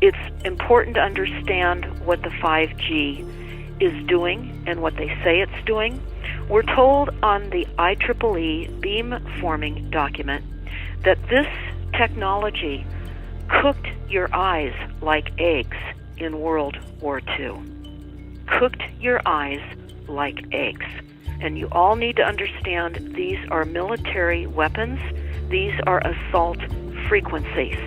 it's important to understand what the 5G is doing and what they say it's doing. We're told on the IEEE beamforming document that this technology cooked your eyes like eggs in World War II. Cooked your eyes like eggs. And you all need to understand these are military weapons. These are assault frequencies.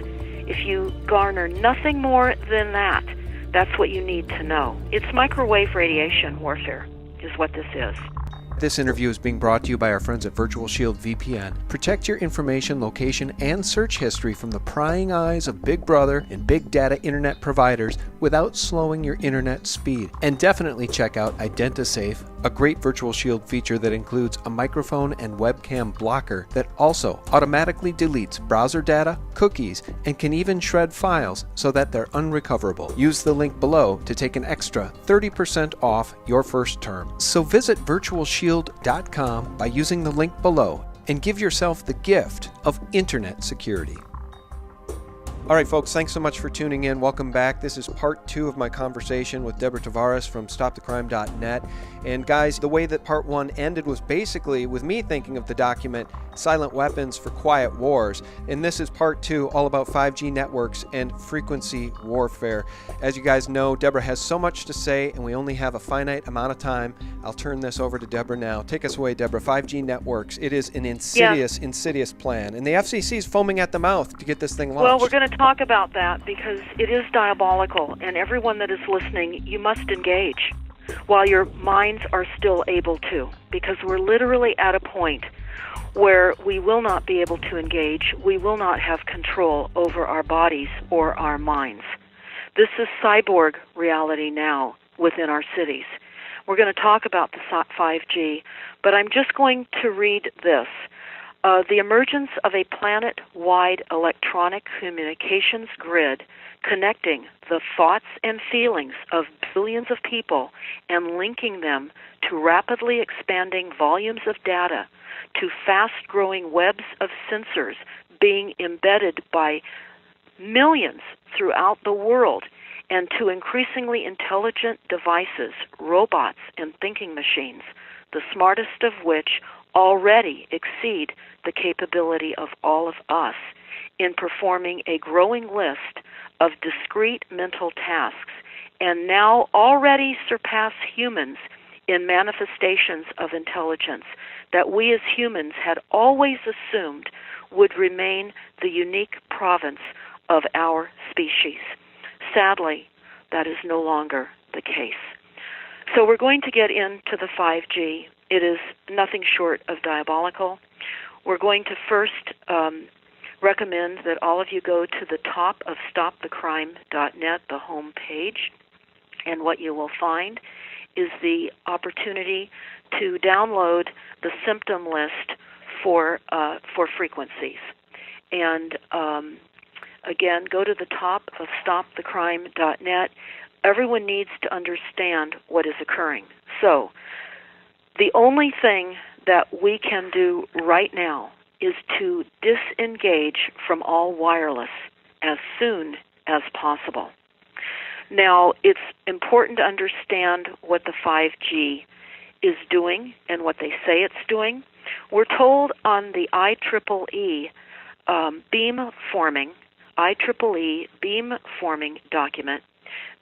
If you garner nothing more than that, that's what you need to know. It's microwave radiation warfare is what this is. This interview is being brought to you by our friends at Virtual Shield VPN. Protect your information, location, and search history from the prying eyes of Big Brother and big data internet providers without slowing your internet speed. And definitely check out IdentiSafe, a great Virtual Shield feature that includes a microphone and webcam blocker that also automatically deletes browser data, cookies, and can even shred files so that they're unrecoverable. Use the link below to take an extra 30% off your first term. So visit virtualshield.com by using the link below and give yourself the gift of internet security. All right, folks, thanks so much for tuning in. Welcome back. This is part 2 of my conversation with Deborah Tavares from stopthecrime.net. And guys, the way that part 1 ended was basically with me thinking of the document Silent Weapons for Quiet Wars. And this is part 2, all about 5G networks and frequency warfare. As you guys know, Deborah has so much to say, and we only have a finite amount of time. I'll turn this over to Deborah now. Take us away, Deborah. 5G networks. It is an insidious plan. And the FCC is foaming at the mouth to get this thing launched. Well, we're going to talk about that because it is diabolical, and everyone that is listening, you must engage while your minds are still able to, because we're literally at a point where we will not be able to engage. We will not have control over our bodies or our minds. This is cyborg reality now within our cities. We're going to talk about the 5G, but I'm just going to read this. The emergence of a planet-wide electronic communications grid connecting the thoughts and feelings of billions of people and linking them to rapidly expanding volumes of data, to fast-growing webs of sensors being embedded by millions throughout the world, and to increasingly intelligent devices, robots, and thinking machines, the smartest of which already exceed the capability of all of us in performing a growing list of discrete mental tasks, and now already surpass humans in manifestations of intelligence that we as humans had always assumed would remain the unique province of our species. Sadly, that is no longer the case. So we're going to get into the 5G. It is nothing short of diabolical. We're going to first recommend that all of you go to the top of stopthecrime.net, the home page, and what you will find is the opportunity to download the symptom list for frequencies. And again, go to the top of stopthecrime.net. Everyone needs to understand what is occurring. So the only thing that we can do right now is to disengage from all wireless as soon as possible. Now, it's important to understand what the 5G is doing and what they say it's doing. We're told on the IEEE beamforming document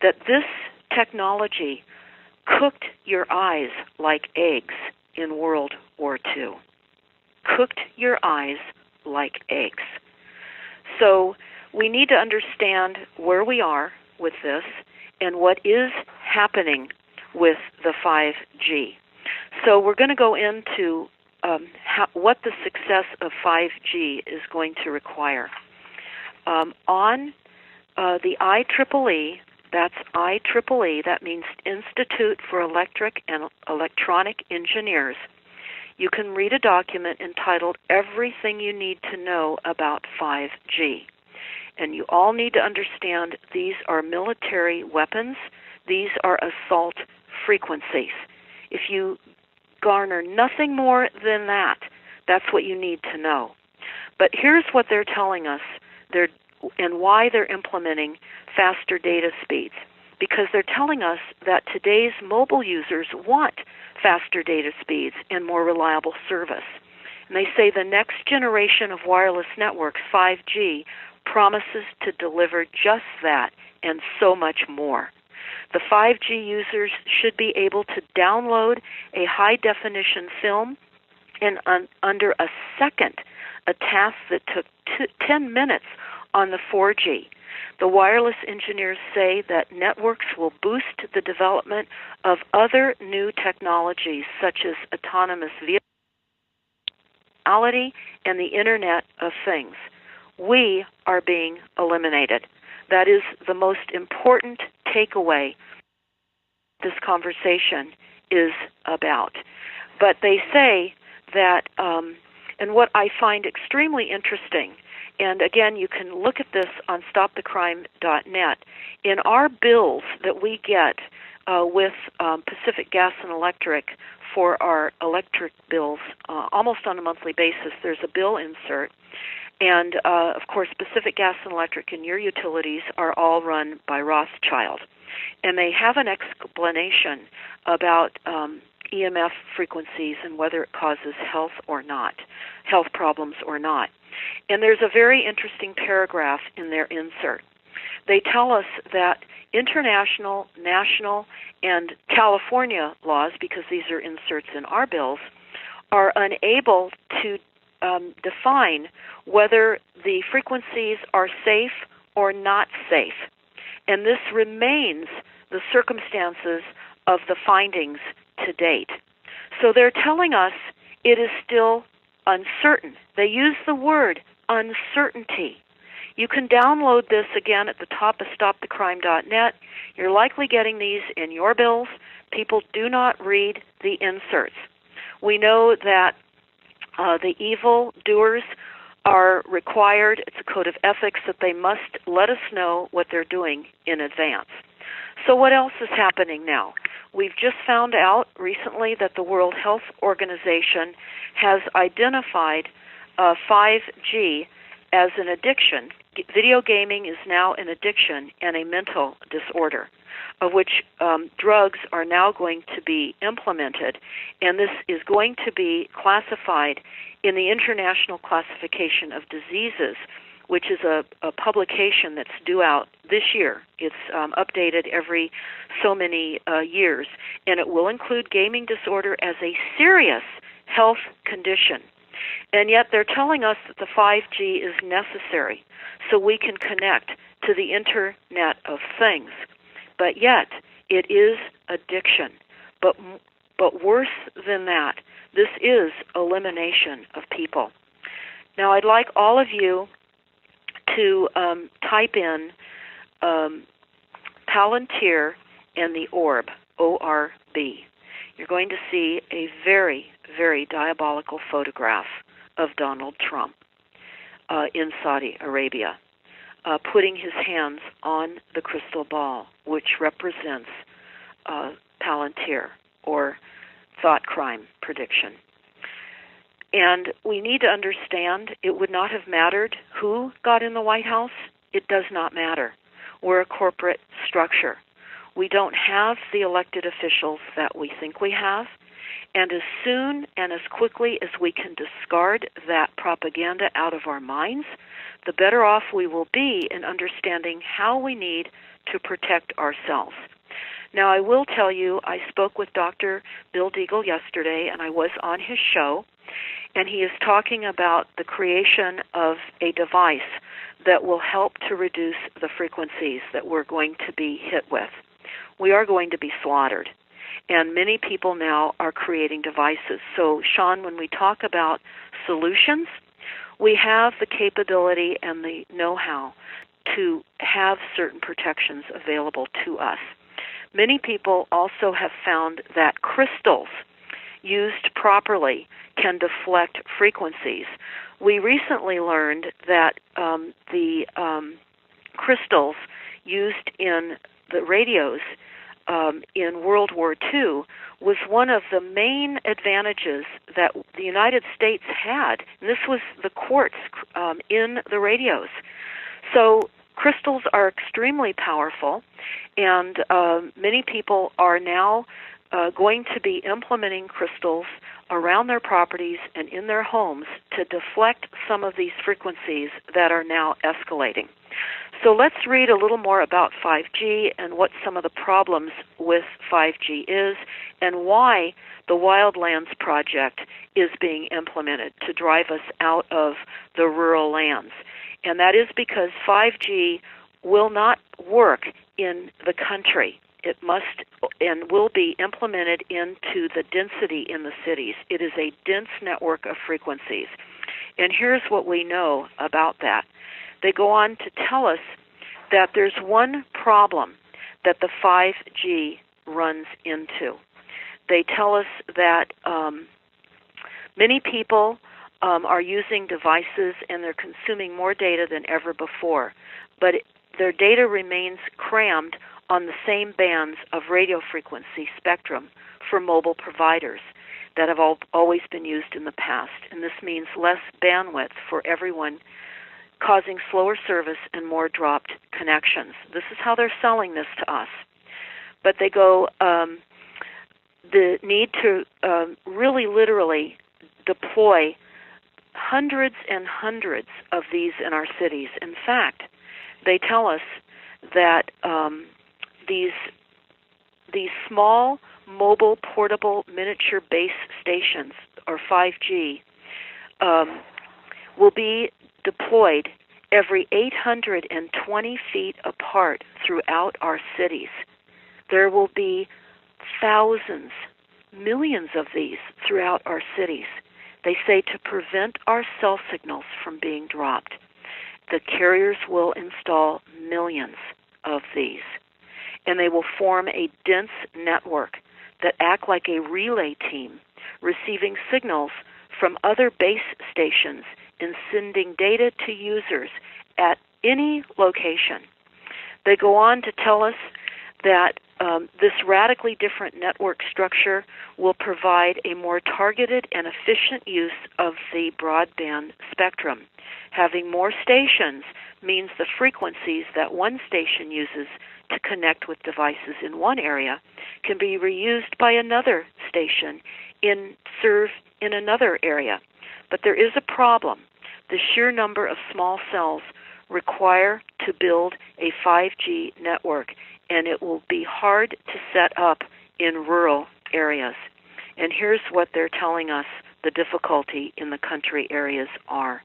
that this technology cooked your eyes like eggs in World War II. Cooked your eyes like eggs. So we need to understand where we are with this and what is happening with the 5G. So we're going to go into what the success of 5G is going to require. On the IEEE, that's IEEE, that means Institute for Electric and Electronic Engineers, you can read a document entitled Everything You Need to Know About 5G. And you all need to understand these are military weapons. These are assault frequencies. If you garner nothing more than that, that's what you need to know. But here's what they're telling us and why they're implementing faster data speeds. Because they're telling us that today's mobile users want faster data speeds and more reliable service. And they say the next generation of wireless networks, 5G, promises to deliver just that and so much more. The 5G users should be able to download a high-definition film in under a second, a task that took 10 minutes on the 4G. The wireless engineers say that networks will boost the development of other new technologies such as autonomous vehicles and the Internet of Things. We are being eliminated. That is the most important takeaway this conversation is about. But they say that, and what I find extremely interesting, and again, you can look at this on stopthecrime.net, in our bills that we get with Pacific Gas and Electric for our electric bills, almost on a monthly basis, there's a bill insert. And, of course, Pacific Gas and Electric and your utilities are all run by Rothschild. And they have an explanation about EMF frequencies and whether it causes health problems or not. And there's a very interesting paragraph in their insert. They tell us that international, national, and California laws, because these are inserts in our bills, are unable to define whether the frequencies are safe or not safe. And this remains the circumstances of the findings to date. So they're telling us it is still uncertain. They use the word uncertainty. You can download this again at the top of stopthecrime.net. You're likely getting these in your bills. People do not read the inserts. We know that the evil doers are required, it's a code of ethics, that they must let us know what they're doing in advance. So what else is happening now? We've just found out recently that the World Health Organization has identified 5G as an addiction. Video gaming is now an addiction and a mental disorder, of which drugs are now going to be implemented, and this is going to be classified in the International Classification of Diseases, which is a publication that's due out this year. It's updated every so many years, and it will include gaming disorder as a serious health condition. And yet they're telling us that the 5G is necessary so we can connect to the Internet of Things. But yet, it is addiction. But worse than that, this is elimination of people. Now, I'd like all of you to type in Palantir and the Orb, O-R-B. You're going to see a very, very diabolical photograph of Donald Trump in Saudi Arabia, putting his hands on the crystal ball, which represents Palantir, or thought crime prediction. And we need to understand it would not have mattered who got in the White House. It does not matter. We're a corporate structure. We don't have the elected officials that we think we have. And as soon and as quickly as we can discard that propaganda out of our minds, the better off we will be in understanding how we need to protect ourselves. Now, I will tell you, I spoke with Dr. Bill Deagle yesterday, and I was on his show, and he is talking about the creation of a device that will help to reduce the frequencies that we're going to be hit with. We are going to be slaughtered, and many people now are creating devices. So, Sean, when we talk about solutions, we have the capability and the know-how to have certain protections available to us. Many people also have found that crystals used properly can deflect frequencies. We recently learned that the crystals used in the radios in World War II was one of the main advantages that the United States had, and this was the quartz in the radios. So crystals are extremely powerful, and many people are now going to be implementing crystals around their properties and in their homes to deflect some of these frequencies that are now escalating. So let's read a little more about 5G and what some of the problems with 5G is and why the Wildlands Project is being implemented to drive us out of the rural lands. And that is because 5G will not work in the country. It must and will be implemented into the density in the cities. It is a dense network of frequencies. And here's what we know about that. They go on to tell us that there's one problem that the 5G runs into. They tell us that many people are using devices and they're consuming more data than ever before, but their data remains crammed on the same bands of radio frequency spectrum for mobile providers that have always been used in the past. And this means less bandwidth for everyone, causing slower service and more dropped connections. This is how they're selling this to us. But they go, the need to really literally deploy hundreds and hundreds of these in our cities. In fact, they tell us that these small, mobile, portable, miniature base stations, or 5G, will be deployed every 820 feet apart throughout our cities. There will be thousands, millions of these throughout our cities. They say to prevent our cell signals from being dropped, the carriers will install millions of these, and they will form a dense network that act like a relay team, receiving signals from other base stations and sending data to users at any location. They go on to tell us that this radically different network structure will provide a more targeted and efficient use of the broadband spectrum. Having more stations means the frequencies that one station uses to connect with devices in one area can be reused by another station serve in another area. But there is a problem. The sheer number of small cells require to build a 5G network, and it will be hard to set up in rural areas. And here's what they're telling us the difficulty in the country areas are.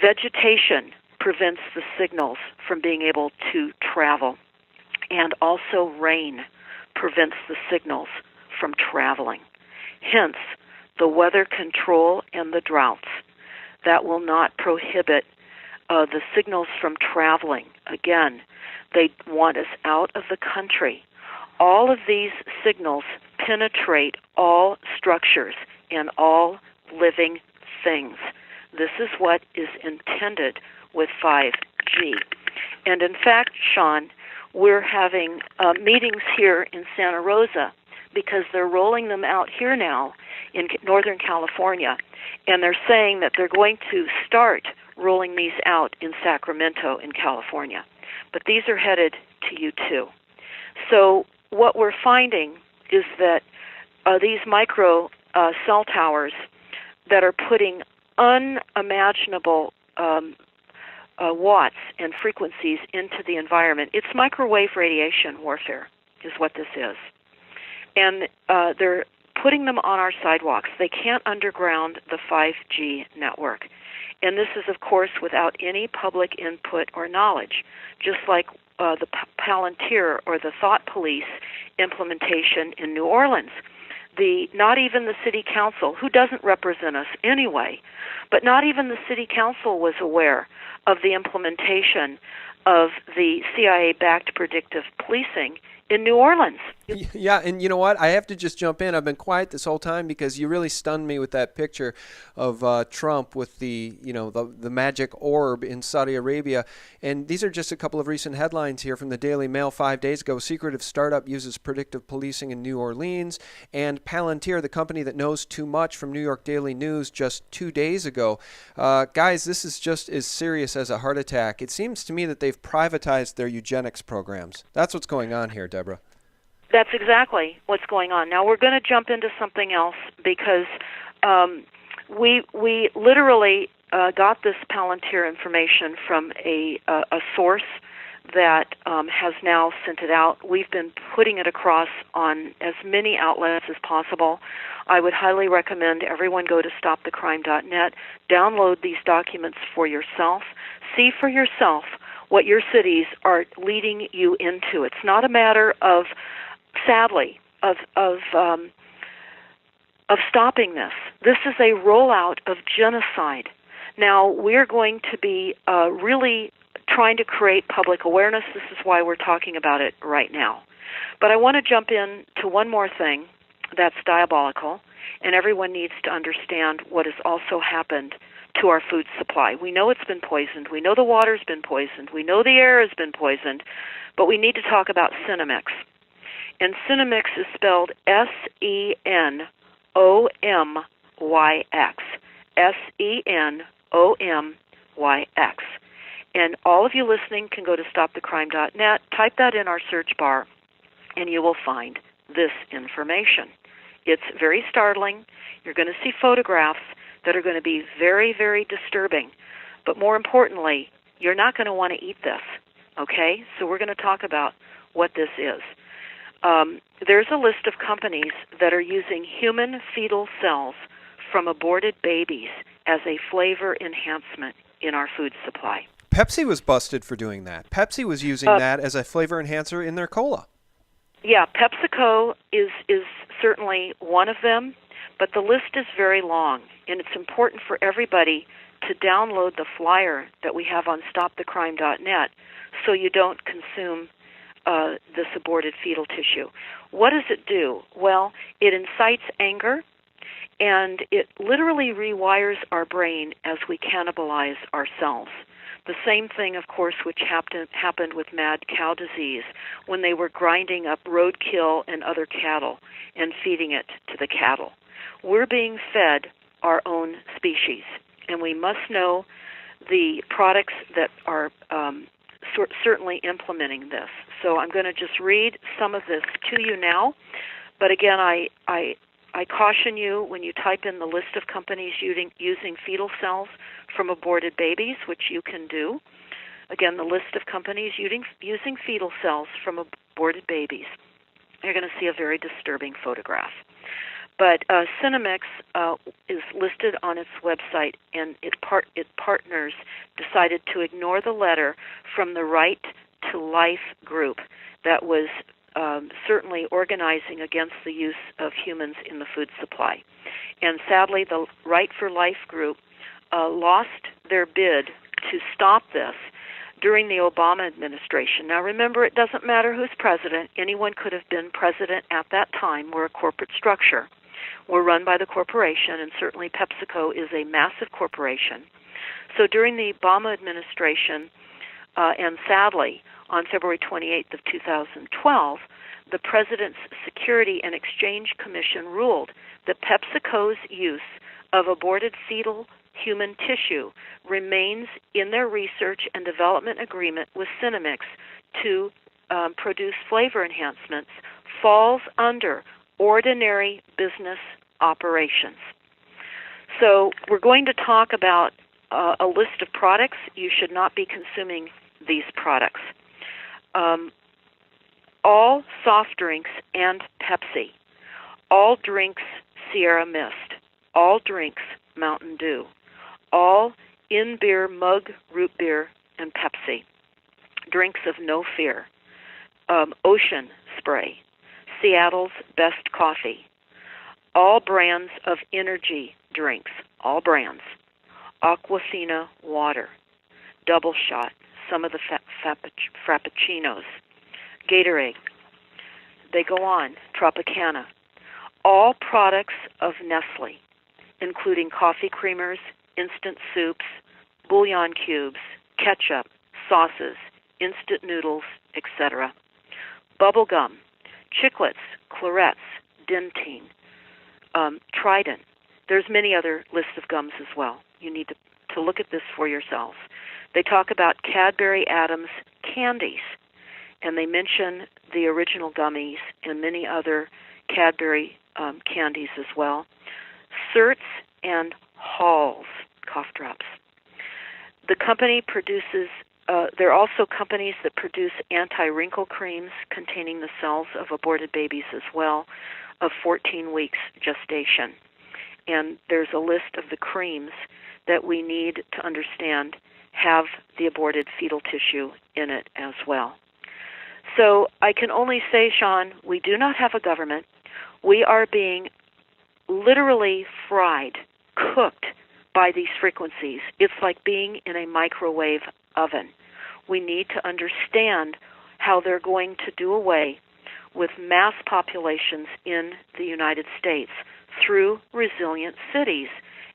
Vegetation prevents the signals from being able to travel, and also rain prevents the signals from traveling. Hence, the weather control and the droughts that will not prohibit the signals from traveling. Again, they want us out of the country. All of these signals penetrate all structures and all living things. This is what is intended with 5G. And in fact, Sean, we're having meetings here in Santa Rosa because they're rolling them out here now in Northern California, and they're saying that they're going to start rolling these out in Sacramento in California. But these are headed to you too. So what we're finding is that these micro cell towers that are putting unimaginable watts and frequencies into the environment, it's microwave radiation warfare is what this is. And they're putting them on our sidewalks. They can't underground the 5G network. And this is, of course, without any public input or knowledge, just like the Palantir or the Thought Police implementation in New Orleans. Not even the city council, who doesn't represent us anyway, but not even the city council was aware of the implementation of the CIA-backed predictive policing in New Orleans. Yeah, and you know what? I have to just jump in. I've been quiet this whole time because you really stunned me with that picture of Trump with the magic orb in Saudi Arabia. And these are just a couple of recent headlines here from the Daily Mail 5 days ago. Secretive startup uses predictive policing in New Orleans. And Palantir, the company that knows too much, from New York Daily News just 2 days ago. Guys, this is just as serious as a heart attack, it seems to me that they've privatized their eugenics programs. That's what's going on here, Deborah. That's exactly what's going on. Now we're going to jump into something else because we literally got this Palantir information from a source that has now sent it out. We've been putting it across on as many outlets as possible. I would highly recommend everyone go to stopthecrime.net, download these documents for yourself, see for yourself what your cities are leading you into. It's not a matter of, sadly, of stopping this. This is a rollout of genocide. Now, we're going to be really trying to create public awareness. This is why we're talking about it right now. But I want to jump in to one more thing that's diabolical, and everyone needs to understand what has also happened to our food supply. We know it's been poisoned. We know the water's been poisoned. We know the air has been poisoned. But we need to talk about Cinemix. And Cinemix is spelled Senomyx. Senomyx. And all of you listening can go to stopthecrime.net, type that in our search bar, and you will find this information. It's very startling. You're going to see photographs that are going to be very, very disturbing. But more importantly, you're not going to want to eat this, okay? So we're going to talk about what this is. There's a list of companies that are using human fetal cells from aborted babies as a flavor enhancement in our food supply. Pepsi was busted for doing that. Pepsi was using that as a flavor enhancer in their cola. Yeah, PEPSICO is certainly one of them, but the list is very long, and it's important for everybody to download the flyer that we have on stopthecrime.net so you don't consume this aborted fetal tissue. What does it do? Well, it incites anger, and it literally rewires our brain as we cannibalize ourselves. The same thing, of course, which happened with mad cow disease when they were grinding up roadkill and other cattle and feeding it to the cattle. We're being fed our own species, and we must know the products that are certainly implementing this. So I'm going to just read some of this to you now. But again, I caution you when you type in the list of companies using fetal cells from aborted babies, which you can do. Again, the list of companies using fetal cells from aborted babies. You're going to see a very disturbing photograph. But Cinemix is listed on its website, and its partners decided to ignore the letter from the Right to Life group that was certainly organizing against the use of humans in the food supply. And sadly, the Right for Life group lost their bid to stop this during the Obama administration. Now remember, it doesn't matter who's president. Anyone could have been president at that time. We're a corporate structure. We're run by the corporation, and certainly PepsiCo is a massive corporation. So during the Obama administration, and sadly, on February 28th of 2012, the President's Security and Exchange Commission ruled that PepsiCo's use of aborted fetal human tissue remains in their research and development agreement with Cinemix to produce flavor enhancements, falls under ordinary business operations. So we're going to talk about a list of products. You should not be consuming these products. All soft drinks and Pepsi, all drinks Sierra Mist, all drinks Mountain Dew, all in-beer mug root beer and Pepsi, drinks of No Fear, Ocean Spray, Seattle's Best Coffee, all brands of energy drinks, all brands, Aquafina water, Double Shot, some of the Frappuccinos, Gatorade, they go on, Tropicana, all products of Nestlé, including coffee creamers, instant soups, bouillon cubes, ketchup, sauces, instant noodles, etc. Bubble gum, Chiclets, Clarets, Dentyne, Trident. There's many other lists of gums as well. You need to look at this for yourselves. They talk about Cadbury Adams candies, and they mention the original gummies and many other Cadbury candies as well. Certs and Halls cough drops. The company produces, there are also companies that produce anti-wrinkle creams containing the cells of aborted babies as well, of 14 weeks gestation. And there's a list of the creams that we need to understand have the aborted fetal tissue in it as well. So I can only say, Sean, we do not have a government. We are being literally fried, cooked by these frequencies. It's like being in a microwave oven. We need to understand how they're going to do away with mass populations in the United States through resilient cities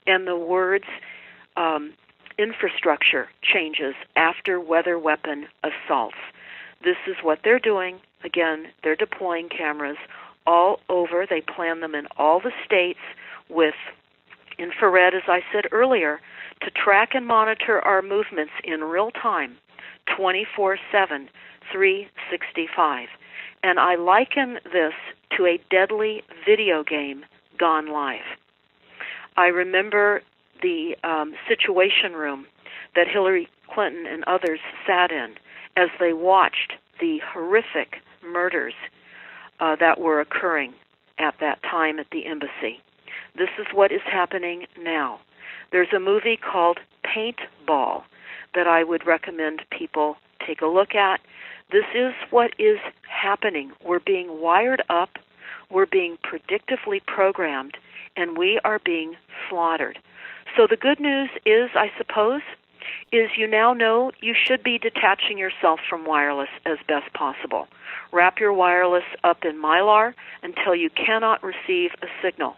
and the words infrastructure changes after weather weapon assaults. This is what they're doing. Again, they're deploying cameras all over. They plan them in all the states with infrared, as I said earlier, to track and monitor our movements in real time, 24/7, 365. And I liken this to a deadly video game gone live. I remember the Situation Room that Hillary Clinton and others sat in as they watched the horrific murders that were occurring at that time at the embassy. This is what is happening now. There's a movie called Paintball that I would recommend people take a look at. This is what is happening. We're being wired up, we're being predictively programmed, and we are being slaughtered. So the good news is, I suppose, is you now know you should be detaching yourself from wireless as best possible. Wrap your wireless up in Mylar until you cannot receive a signal.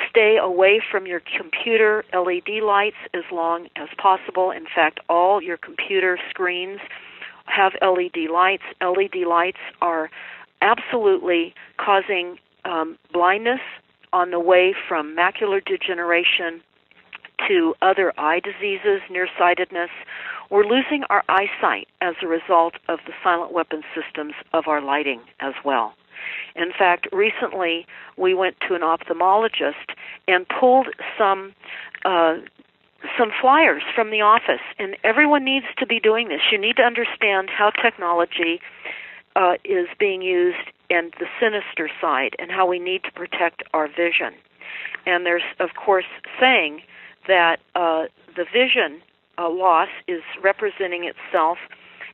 Stay away from your computer LED lights as long as possible. In fact, all your computer screens have LED lights. LED lights are absolutely causing blindness on the way from macular degeneration to other eye diseases, nearsightedness. We're losing our eyesight as a result of the silent weapon systems of our lighting as well. In fact, recently we went to an ophthalmologist and pulled some flyers from the office, and everyone needs to be doing this. You need to understand how technology is being used and the sinister side and how we need to protect our vision. And there's, of course, saying that the vision loss is representing itself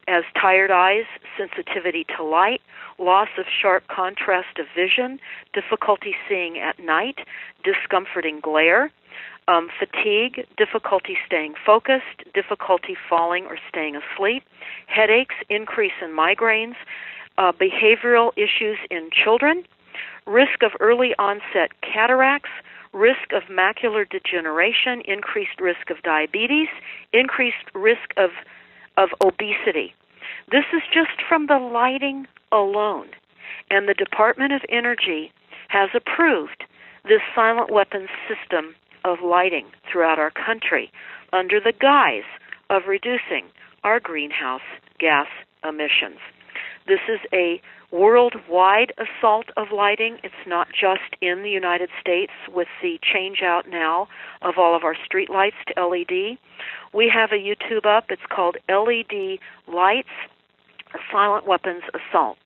as tired eyes, sensitivity to light, loss of sharp contrast of vision, difficulty seeing at night, discomforting glare, fatigue, difficulty staying focused, difficulty falling or staying asleep, headaches, increase in migraines, behavioral issues in children, risk of early onset cataracts, risk of macular degeneration, increased risk of diabetes, increased risk of obesity. This is just from the lighting alone. And the Department of Energy has approved this silent weapons system of lighting throughout our country under the guise of reducing our greenhouse gas emissions. This is a worldwide assault of lighting. It's not just in the United States with the change out now of all of our street lights to LED. We have a YouTube up. It's called LED Lights, a Silent Weapons Assault.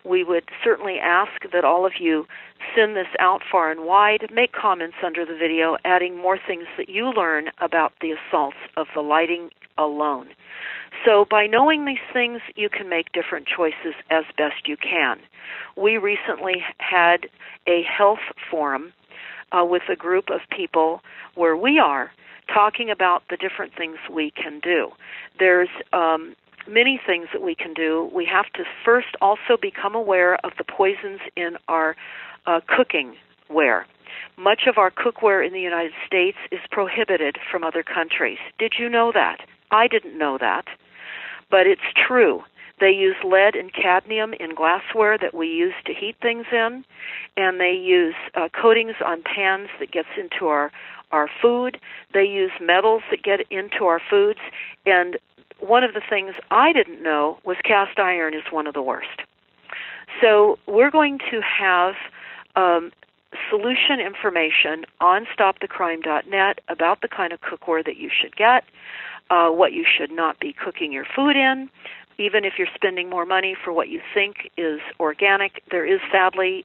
We would certainly ask that all of you send this out far and wide, make comments under the video, adding more things that you learn about the assaults of the lighting alone. So by knowing these things, you can make different choices as best you can. We recently had a health forum with a group of people where we are talking about the different things we can do. There's many things that we can do. We have to first also become aware of the poisons in our cooking ware. Much of our cookware in the United States is prohibited from other countries. Did you know that? I didn't know that, but it's true. They use lead and cadmium in glassware that we use to heat things in, and they use coatings on pans that gets into our food. They use metals that get into our foods, and one of the things I didn't know was cast iron is one of the worst. So we're going to have solution information on stopthecrime.net about the kind of cookware that you should get, what you should not be cooking your food in. Even if you're spending more money for what you think is organic, there is sadly,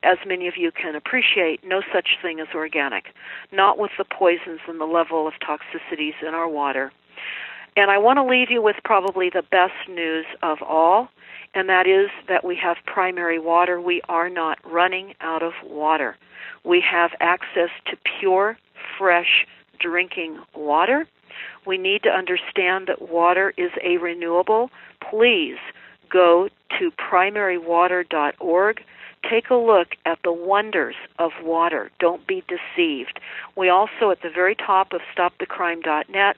as many of you can appreciate, no such thing as organic, not with the poisons and the level of toxicities in our water. And I want to leave you with probably the best news of all, and that is that we have primary water. We are not running out of water. We have access to pure, fresh drinking water. We need to understand that water is a renewable. Please go to primarywater.org. Take a look at the wonders of water. Don't be deceived. We also, at the very top of stopthecrime.net,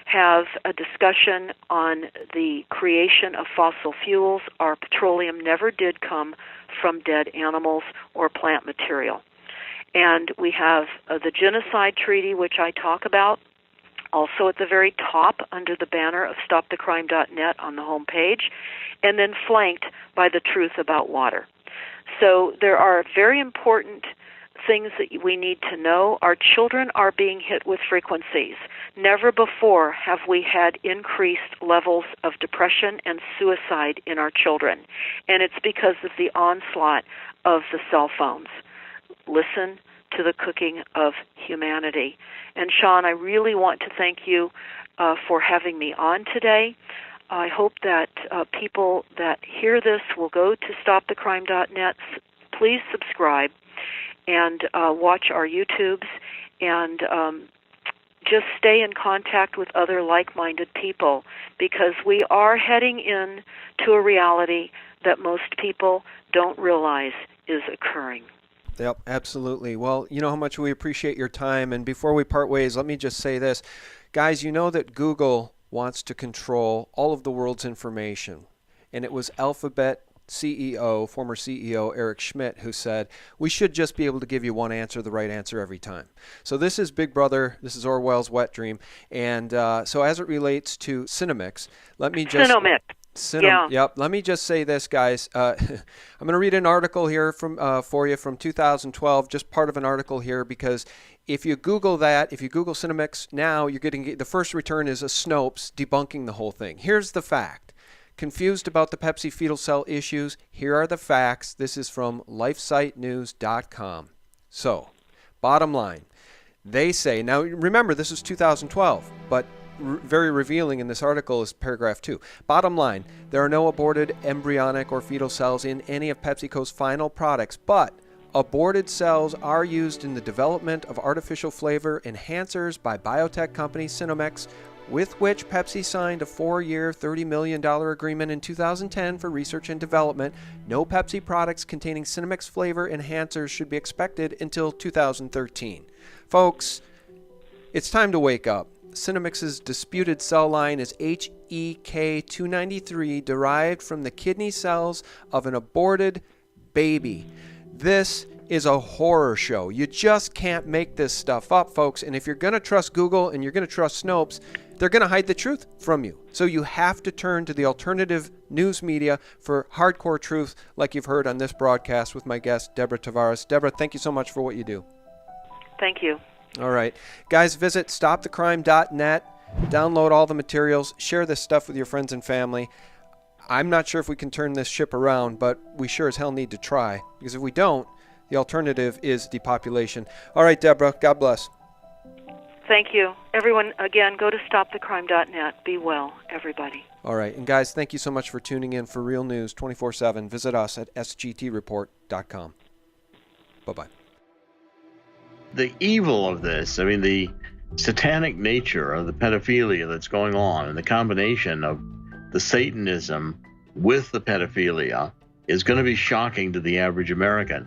have a discussion on the creation of fossil fuels. Our petroleum never did come from dead animals or plant material. And we have the genocide treaty, which I talk about, also at the very top under the banner of stopthecrime.net on the home page, and then flanked by the truth about water. So there are very important things that we need to know. Our children are being hit with frequencies. Never before have we had increased levels of depression and suicide in our children, and it's because of the onslaught of the cell phones. Listen to the cooking of humanity. And Sean, I really want to thank you for having me on today. I hope that people that hear this will go to stopthecrime.net. Please subscribe and watch our YouTubes, and just stay in contact with other like-minded people, because we are heading in to a reality that most people don't realize is occurring. Yep, absolutely. Well, you know how much we appreciate your time. And before we part ways, let me just say this. Guys, you know that Google wants to control all of the world's information. And it was Alphabet CEO, former CEO Eric Schmidt, who said, we should just be able to give you one answer, the right answer every time. So this is Big Brother. This is Orwell's wet dream. And so as it relates to Cinemix, let me just... Yep. Let me just say this, guys. I'm going to read an article here for you from 2012, just part of an article here, because if you Google that, if you Google Cinemix now, you're getting the first return is a Snopes debunking the whole thing. Here's the fact. Confused about the Pepsi fetal cell issues? Here are the facts. This is from lifesitenews.com. So, bottom line, they say, now remember this is 2012, but very revealing in this article is paragraph 2. Bottom line, there are no aborted embryonic or fetal cells in any of PepsiCo's final products, but aborted cells are used in the development of artificial flavor enhancers by biotech company Cinemix, with which Pepsi signed a 4-year, $30 million agreement in 2010 for research and development. No Pepsi products containing Cinemix flavor enhancers should be expected until 2013. Folks, it's time to wake up. Cinemix's disputed cell line is HEK293, derived from the kidney cells of an aborted baby. This is a horror show. You just can't make this stuff up, folks. And if you're going to trust Google and you're going to trust Snopes, they're going to hide the truth from you. So you have to turn to the alternative news media for hardcore truth, like you've heard on this broadcast with my guest, Deborah Tavares. Deborah, thank you so much for what you do. Thank you. All right. Guys, visit stopthecrime.net. Download all the materials. Share this stuff with your friends and family. I'm not sure if we can turn this ship around, but we sure as hell need to try. Because if we don't, the alternative is depopulation. All right, Deborah. God bless. Thank you. Everyone, again, go to stopthecrime.net. Be well, everybody. All right. And guys, thank you so much for tuning in for Real News 24/7. Visit us at sgtreport.com. Bye-bye. The evil of this, I mean, the satanic nature of the pedophilia that's going on, and the combination of the Satanism with the pedophilia is going to be shocking to the average American.